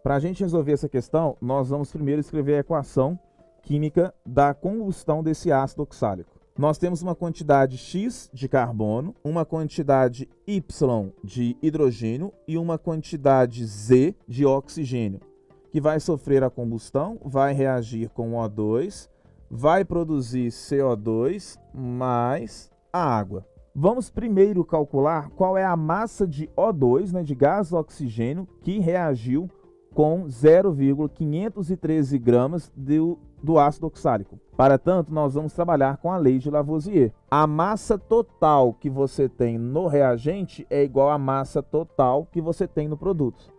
Para a gente resolver essa questão, nós vamos primeiro escrever a equação química da combustão desse ácido oxálico. Nós temos uma quantidade X de carbono, uma quantidade Y de hidrogênio e uma quantidade Z de oxigênio, que vai sofrer a combustão, vai reagir com O2, vai produzir CO2 mais a água. Vamos primeiro calcular qual é a massa de O2, de gás oxigênio, que reagiu com 0,513 gramas do ácido oxálico. Para tanto, nós vamos trabalhar com a lei de Lavoisier. A massa total que você tem no reagente é igual à massa total que você tem no produto.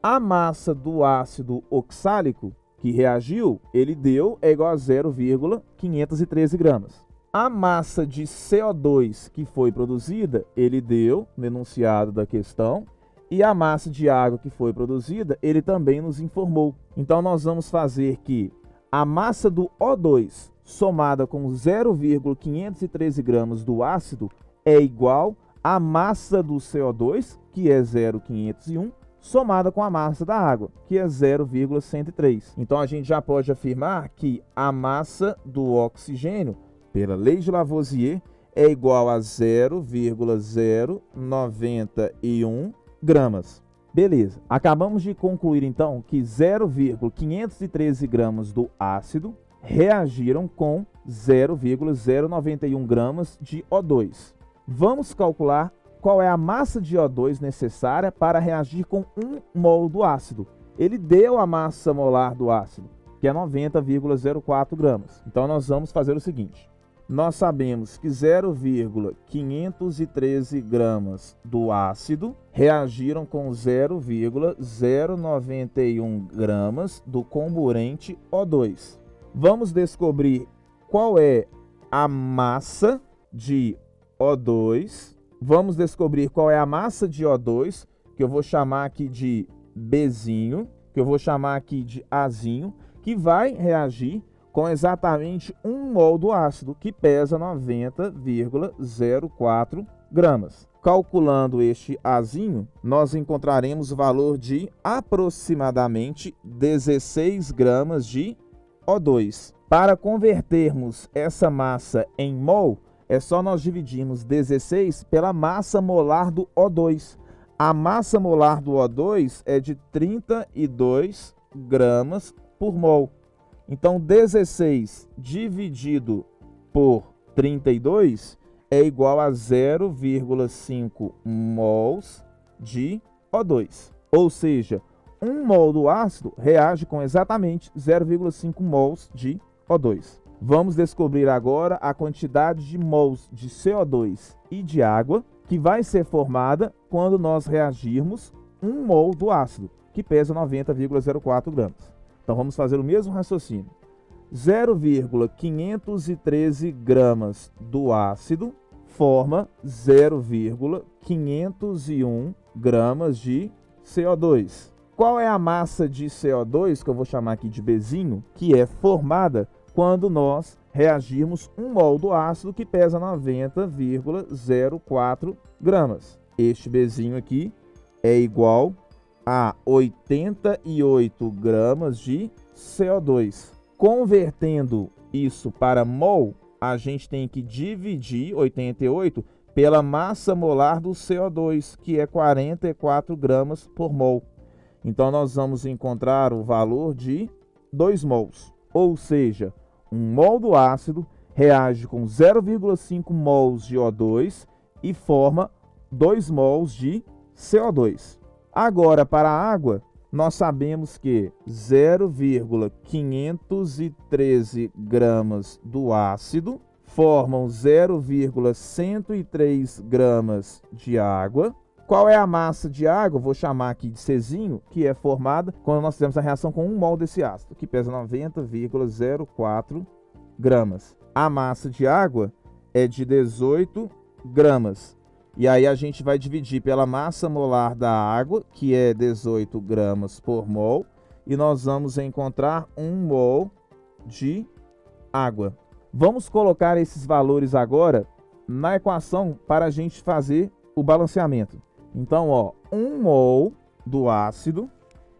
A massa do ácido oxálico que reagiu, ele é igual a 0,513 gramas. A massa de CO2 que foi produzida, ele deu no enunciado da questão, e a massa de água que foi produzida, ele também nos informou. Então, nós vamos fazer que a massa do O2 somada com 0,513 gramas do ácido é igual à massa do CO2, que é 0,501, somada com a massa da água, que é 0,103. Então, a gente já pode afirmar que a massa do oxigênio, pela lei de Lavoisier, é igual a 0,091 gramas. Beleza. Acabamos de concluir, então, que 0,513 gramas do ácido reagiram com 0,091 gramas de O2. Vamos calcular qual é a massa de O2 necessária para reagir com 1 mol do ácido. Ele deu a massa molar do ácido, que é 90,04 gramas. Então, nós vamos fazer o seguinte. Nós sabemos que 0,513 gramas do ácido reagiram com 0,091 gramas do comburente O2. Vamos descobrir qual é a massa de O2. Vamos descobrir qual é a massa de O2, que eu vou chamar aqui de Bzinho, que eu vou chamar aqui de Azinho, que vai reagir com exatamente 1 mol do ácido, que pesa 90,04 gramas. Calculando este Azinho, nós encontraremos o valor de aproximadamente 16 gramas de O2. Para convertermos essa massa em mol, é só nós dividirmos 16 pela massa molar do O2. A massa molar do O2 é de 32 gramas por mol. Então, 16 dividido por 32 é igual a 0,5 mols de O2. Ou seja, 1 mol do ácido reage com exatamente 0,5 mols de O2. Vamos descobrir agora a quantidade de mols de CO2 e de água que vai ser formada quando nós reagirmos 1 mol do ácido, que pesa 90,04 gramas. Então, vamos fazer o mesmo raciocínio. 0,513 gramas do ácido forma 0,501 gramas de CO2. Qual é a massa de CO2, que eu vou chamar aqui de Bzinho, que é formada quando nós reagirmos 1 mol do ácido, que pesa 90,04 gramas? Este Bzinho aqui é igual a 88 gramas de CO2. Convertendo isso para mol, a gente tem que dividir 88 pela massa molar do CO2, que é 44 gramas por mol. Então, nós vamos encontrar o valor de 2 mols. Ou seja, 1 mol do ácido reage com 0,5 mols de O2 e forma 2 mols de CO2. Agora, para a água, nós sabemos que 0,513 gramas do ácido formam 0,103 gramas de água. Qual é a massa de água? Vou chamar aqui de Czinho, que é formada quando nós fizemos a reação com 1 mol desse ácido, que pesa 90,04 gramas. A massa de água é de 18 gramas. E aí a gente vai dividir pela massa molar da água, que é 18 gramas por mol, e nós vamos encontrar 1 mol de água. Vamos colocar esses valores agora na equação para a gente fazer o balanceamento. Então, 1 mol do ácido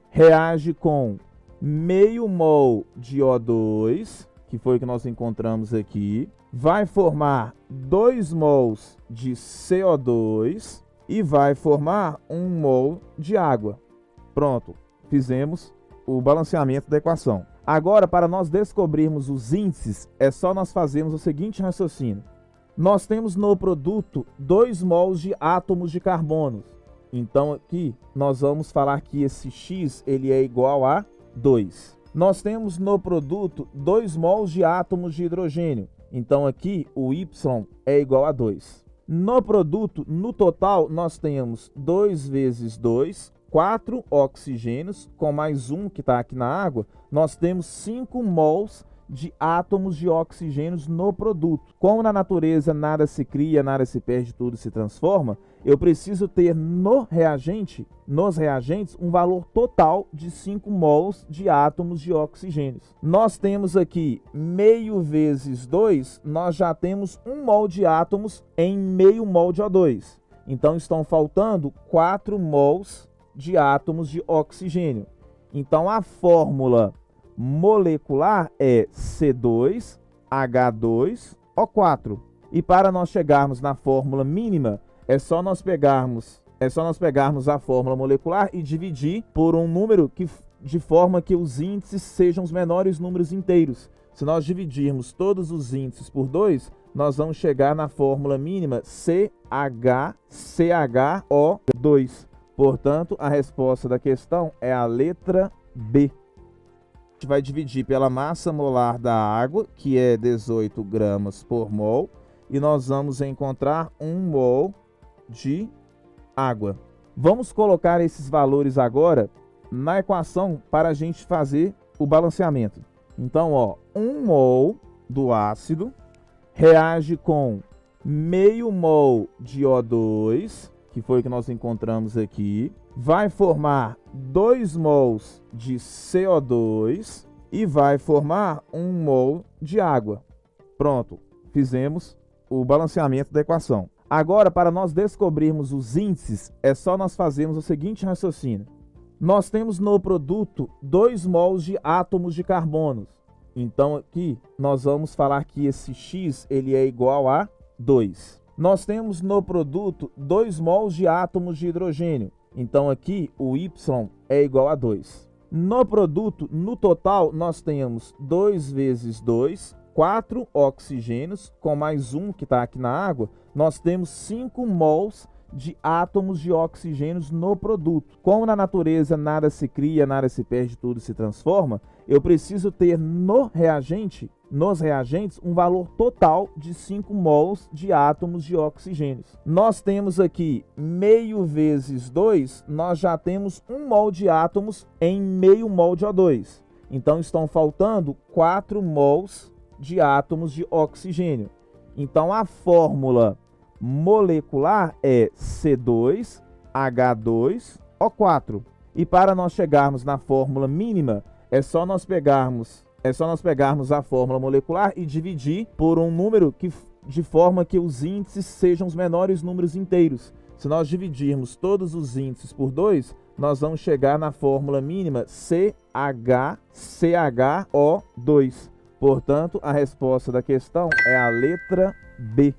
reage com meio mol de O2, que foi o que nós encontramos aqui, vai formar 2 mols de CO2 e vai formar 1 mol de água. Pronto, fizemos o balanceamento da equação. Agora, para nós descobrirmos os índices, é só nós fazermos o seguinte raciocínio. Nós temos no produto 2 mols de átomos de carbono. Então, aqui, nós vamos falar que esse X ele é igual a 2. Nós temos no produto 2 mols de átomos de hidrogênio. Então, aqui, o Y é igual a 2. No produto, no total, nós temos 2 vezes 2, 4 oxigênios, com mais um que está aqui na água, nós temos 5 mols de átomos de oxigênios no produto. Como na natureza nada se cria, nada se perde, tudo se transforma, eu preciso ter nos reagentes, um valor total de 5 mols de átomos de oxigênios. Nós temos aqui meio vezes 2, nós já temos 1 mol de átomos em meio mol de O2. Então estão faltando 4 mols de átomos de oxigênio. Então a fórmula molecular é C2H2O4. E para nós chegarmos na fórmula mínima, é só nós pegarmos a fórmula molecular e dividir por um número de forma que os índices sejam os menores números inteiros. Se nós dividirmos todos os índices por 2, nós vamos chegar na fórmula mínima CHO2. Portanto, a resposta da questão é a letra B. A gente vai dividir pela massa molar da água, que é 18 gramas por mol, e nós vamos encontrar 1 mol de água. Vamos colocar esses valores agora na equação para a gente fazer o balanceamento. Então, 1 mol do ácido reage com meio mol de O2, que foi o que nós encontramos aqui, vai formar 2 mols de CO2 e vai formar 1 mol de água. Pronto, fizemos o balanceamento da equação. Agora, para nós descobrirmos os índices, é só nós fazermos o seguinte raciocínio. Nós temos no produto 2 mols de átomos de carbono. Então, aqui, nós vamos falar que esse X ele é igual a 2. Nós temos no produto 2 mols de átomos de hidrogênio. Então, aqui, o Y é igual a 2. No produto, no total, nós temos 2 vezes 2, 4 oxigênios, com mais um que está aqui na água, nós temos 5 mols de átomos de oxigênios no produto. Como na natureza nada se cria, nada se perde, tudo se transforma, eu preciso ter nos reagentes, um valor total de 5 mols de átomos de oxigênios. Nós temos aqui meio vezes 2, nós já temos 1 mol de átomos em meio mol de O2. Então estão faltando 4 mols de átomos de oxigênio. Então a fórmula molecular é C2H2O4. E para nós chegarmos na fórmula mínima, é só nós pegarmos a fórmula molecular e dividir por um número de forma que os índices sejam os menores números inteiros. Se nós dividirmos todos os índices por 2, nós vamos chegar na fórmula mínima CHO2. Portanto, a resposta da questão é a letra B.